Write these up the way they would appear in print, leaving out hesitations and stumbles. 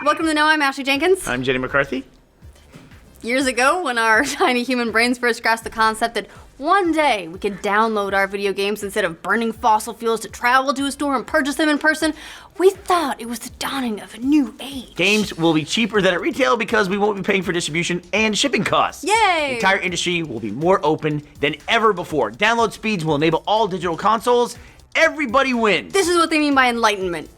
Welcome to Know. I'm Ashley Jenkins. I'm Jenny McCarthy. Years ago, when our tiny human brains first grasped the concept that one day we could download our video games instead of burning fossil fuels to travel to a store and purchase them in person, we thought it was the dawning of a new age. Games will be cheaper than at retail because we won't be paying for distribution and shipping costs. Yay! The entire industry will be more open than ever before. Download speeds will enable all digital consoles. Everybody wins. This is what they mean by enlightenment.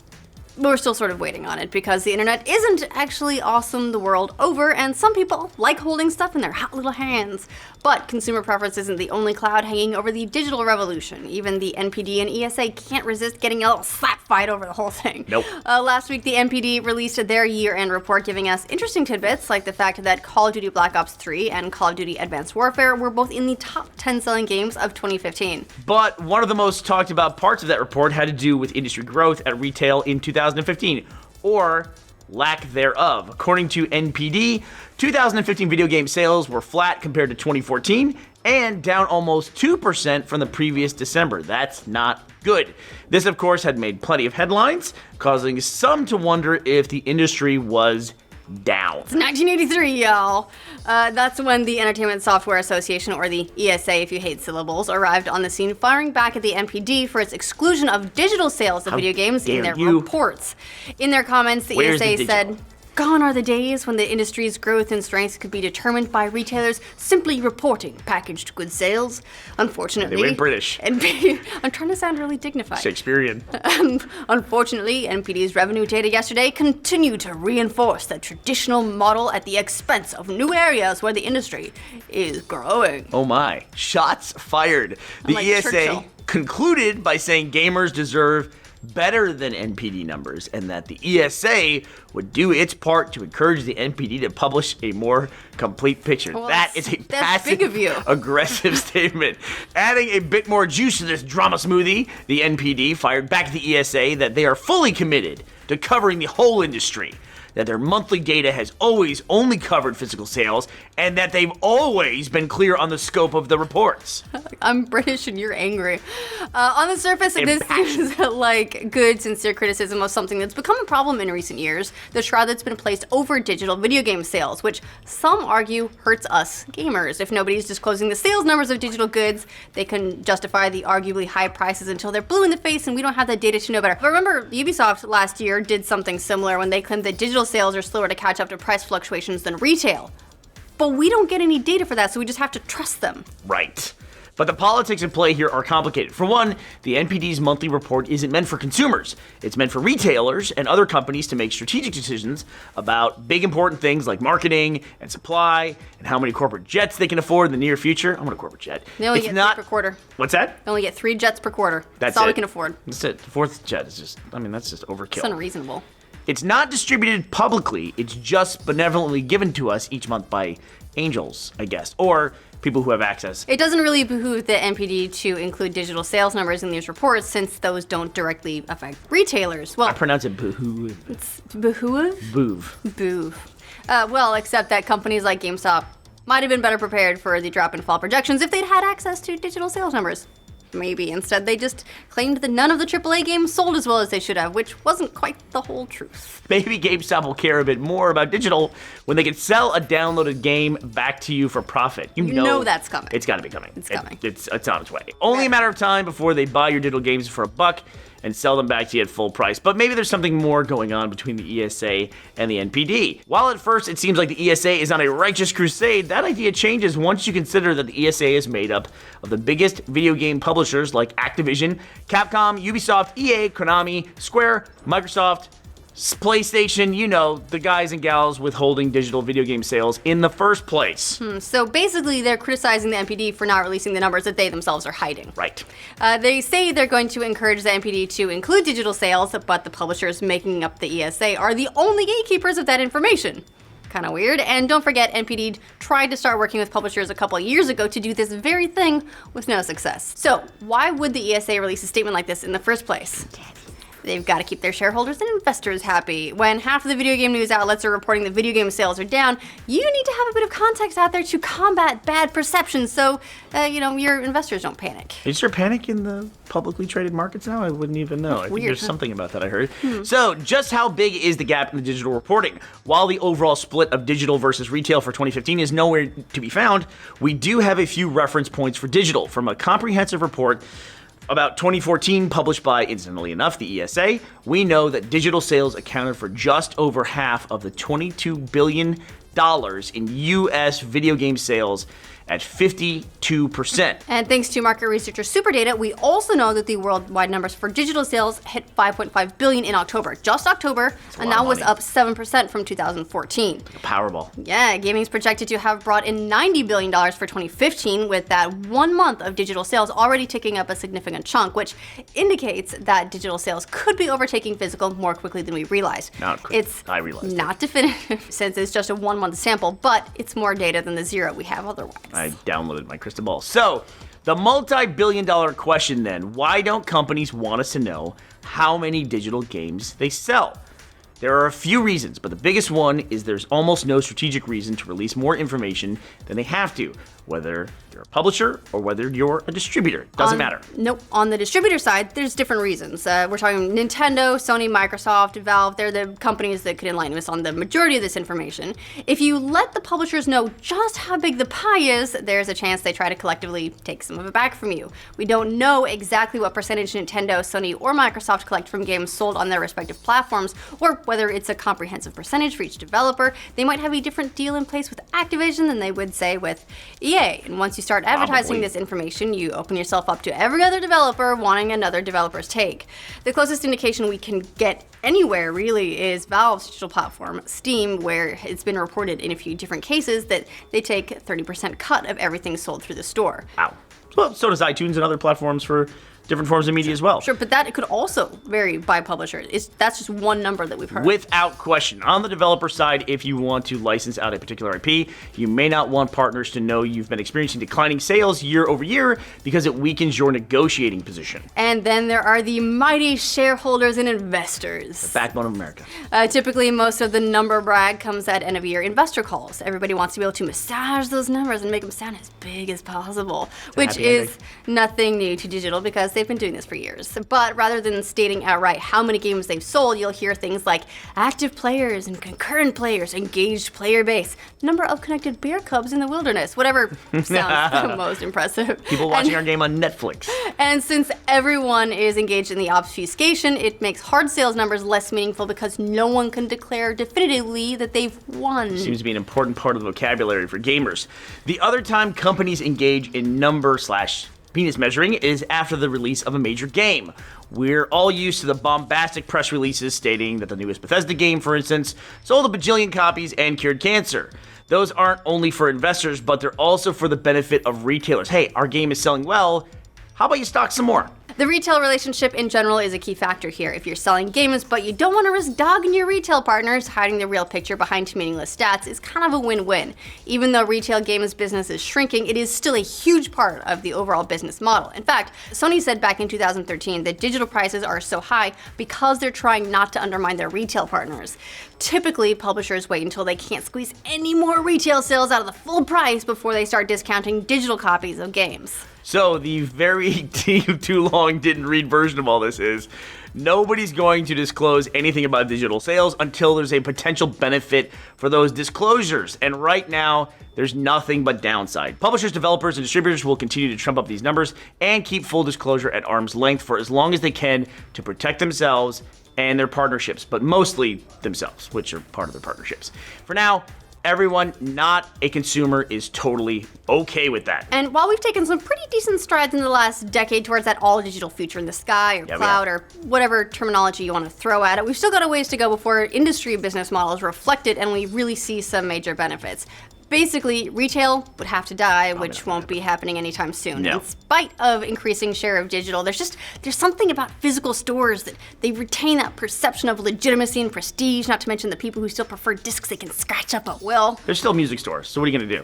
We're still sort of waiting on it because the internet isn't actually awesome the world over, and some people like holding stuff in their hot little hands. But consumer preference isn't the only cloud hanging over the digital revolution. Even the NPD and ESA can't resist getting a little slap fight over the whole thing. Nope. Last week, the NPD released their year-end report giving us interesting tidbits like the fact that Call of Duty Black Ops 3 and Call of Duty Advanced Warfare were both in the top 10 selling games of 2015. But one of the most talked about parts of that report had to do with industry growth at retail in 2015, or lack thereof. According to NPD, 2015 video game sales were flat compared to 2014 and down almost 2% from the previous December. That's not good. This, of course, had made plenty of headlines, causing some to wonder if the industry was down. It's 1983, y'all. That's when the Entertainment Software Association, or the ESA if you hate syllables, arrived on the scene, firing back at the NPD for its exclusion of digital sales of video games in their reports. In their comments, the ESA said, "Gone are the days when the industry's growth and strength could be determined by retailers simply reporting packaged goods sales. Unfortunately..." They went British. I'm trying to sound really dignified. Shakespearean. Unfortunately, NPD's revenue data yesterday continued to reinforce the traditional model at the expense of new areas where the industry is growing. Oh my. Shots fired. The ESA Churchill concluded by saying gamers deserve better than NPD numbers, and that the ESA would do its part to encourage the NPD to publish a more complete picture. Well, that is a passive-aggressive statement. Adding a bit more juice to this drama smoothie, the NPD fired back at the ESA that they are fully committed to covering the whole industry, that their monthly data has always only covered physical sales, and that they've always been clear on the scope of the reports. I'm British and you're angry. On the surface, this seems like good, sincere criticism of something that's become a problem in recent years, the shroud that's been placed over digital video game sales, which some argue hurts us gamers. If nobody's disclosing the sales numbers of digital goods, they can justify the arguably high prices until they're blue in the face and we don't have the data to know better. But remember, Ubisoft last year did something similar when they claimed that digital sales are slower to catch up to price fluctuations than retail. But we don't get any data for that, so we just have to trust them. Right. But the politics in play here are complicated. For one, the NPD's monthly report isn't meant for consumers. It's meant for retailers and other companies to make strategic decisions about big important things like marketing and supply and how many corporate jets they can afford in the near future. I want a corporate jet. They only get 3 per quarter. What's that? They only get 3 jets per quarter. That's all we can afford. That's it. The 4th jet is just, that's just overkill. It's unreasonable. It's not distributed publicly. It's just benevolently given to us each month by angels, I guess, or people who have access. It doesn't really behoove the NPD to include digital sales numbers in these reports since those don't directly affect retailers. Well, I pronounce it behoove. It's behoove? Boove. Boove. Well, except that companies like GameStop might have been better prepared for the drop and fall projections if they'd had access to digital sales numbers. Maybe instead they just claimed that none of the AAA games sold as well as they should have, which wasn't quite the whole truth. Maybe GameStop will care a bit more about digital when they can sell a downloaded game back to you for profit. You know that's coming. It's got to be coming. It's coming. It's on its way. Only a matter of time before they buy your digital games for $1 and sell them back to you at full price. But maybe there's something more going on between the ESA and the NPD. While at first it seems like the ESA is on a righteous crusade, that idea changes once you consider that the ESA is made up of the biggest video game publishers like Activision, Capcom, Ubisoft, EA, Konami, Square, Microsoft, PlayStation, the guys and gals withholding digital video game sales in the first place. So basically, they're criticizing the NPD for not releasing the numbers that they themselves are hiding. Right. They say they're going to encourage the NPD to include digital sales, but the publishers making up the ESA are the only gatekeepers of that information. Kind of weird. And don't forget, NPD tried to start working with publishers a couple of years ago to do this very thing with no success. So why would the ESA release a statement like this in the first place? They've got to keep their shareholders and investors happy. When half of the video game news outlets are reporting that video game sales are down, you need to have a bit of context out there to combat bad perceptions so, your investors don't panic. Is there panic in the publicly traded markets now? I wouldn't even know. I think there's something about that I heard. So, just how big is the gap in the digital reporting? While the overall split of digital versus retail for 2015 is nowhere to be found, we do have a few reference points for digital from a comprehensive report about 2014 published by, incidentally enough, the ESA. We know that digital sales accounted for just over half of the $22 billion in U.S. video game sales at 52%. And thanks to market researcher Superdata, we also know that the worldwide numbers for digital sales hit 5.5 billion in October, just October, and that was up 7% from 2014. Like a Powerball. Yeah, gaming's projected to have brought in $90 billion for 2015, with that 1 month of digital sales already ticking up a significant chunk, which indicates that digital sales could be overtaking physical more quickly than we realize. I realized not definitive since it's just a 1 month sample, but it's more data than the zero we have otherwise. I downloaded my crystal ball. So, the multi-billion-dollar question then, why don't companies want us to know how many digital games they sell? There are a few reasons, but the biggest one is there's almost no strategic reason to release more information than they have to, whether you're a publisher or whether you're a distributor. Doesn't matter. Nope. On the distributor side, there's different reasons. We're talking Nintendo, Sony, Microsoft, Valve. They're the companies that could enlighten us on the majority of this information. If you let the publishers know just how big the pie is, there's a chance they try to collectively take some of it back from you. We don't know exactly what percentage Nintendo, Sony, or Microsoft collect from games sold on their respective platforms, or whether it's a comprehensive percentage for each developer. They might have a different deal in place with Activision than they would, say, with EA. And once you start advertising this information, you open yourself up to every other developer wanting another developer's take. The closest indication we can get anywhere, really, is Valve's digital platform, Steam, where it's been reported in a few different cases that they take a 30% cut of everything sold through the store. Wow. Well, so does iTunes and other platforms for different forms of media as well. Sure, but that could also vary by publisher. That's just one number that we've heard. Without question. On the developer side, if you want to license out a particular IP, you may not want partners to know you've been experiencing declining sales year over year because it weakens your negotiating position. And then there are the mighty shareholders and investors. The backbone of America. Typically, most of the number brag comes at end of year investor calls. Everybody wants to be able to massage those numbers and make them sound as big as possible, which is nothing new to digital because they've been doing this for years. But rather than stating outright how many games they've sold, you'll hear things like active players and concurrent players, engaged player base, number of connected bear cubs in the wilderness, whatever sounds the most impressive. People watching our game on Netflix. And since everyone is engaged in the obfuscation, it makes hard sales numbers less meaningful because no one can declare definitively that they've won. Seems to be an important part of the vocabulary for gamers. The other time companies engage in number/penis measuring is after the release of a major game. We're all used to the bombastic press releases stating that the newest Bethesda game, for instance, sold a bajillion copies and cured cancer. Those aren't only for investors, but they're also for the benefit of retailers. Hey, our game is selling well. How about you stock some more? The retail relationship in general is a key factor here. If you're selling games, but you don't want to risk dogging your retail partners, hiding the real picture behind meaningless stats is kind of a win-win. Even though retail games business is shrinking, it is still a huge part of the overall business model. In fact, Sony said back in 2013 that digital prices are so high because they're trying not to undermine their retail partners. Typically, publishers wait until they can't squeeze any more retail sales out of the full price before they start discounting digital copies of games. So the very too long didn't read version of all this is, nobody's going to disclose anything about digital sales until there's a potential benefit for those disclosures. And right now, there's nothing but downside. Publishers, developers, and distributors will continue to trump up these numbers and keep full disclosure at arm's length for as long as they can to protect themselves and their partnerships, but mostly themselves, which are part of their partnerships. For now, everyone not a consumer is totally okay with that. And while we've taken some pretty decent strides in the last decade towards that all-digital future in the sky or cloud or whatever terminology you want to throw at it, we've still got a ways to go before industry business models reflect it and we really see some major benefits. Basically, retail would have to die, which won't be happening anytime soon. No. In spite of increasing share of digital, there's something about physical stores that they retain that perception of legitimacy and prestige, not to mention the people who still prefer discs they can scratch up at will. There's still music stores, so what are you going to do?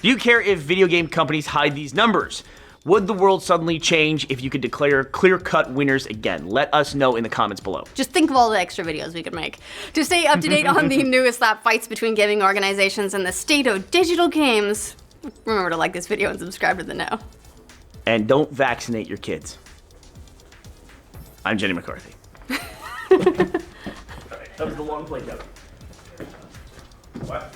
Do you care if video game companies hide these numbers? Would the world suddenly change if you could declare clear-cut winners again? Let us know in the comments below. Just think of all the extra videos we could make. To stay up to date on the newest slap fights between gaming organizations and the state of digital games, remember to like this video and subscribe to The Know. And don't vaccinate your kids. I'm Jenny McCarthy. All right, that was the long play, Kevin. What?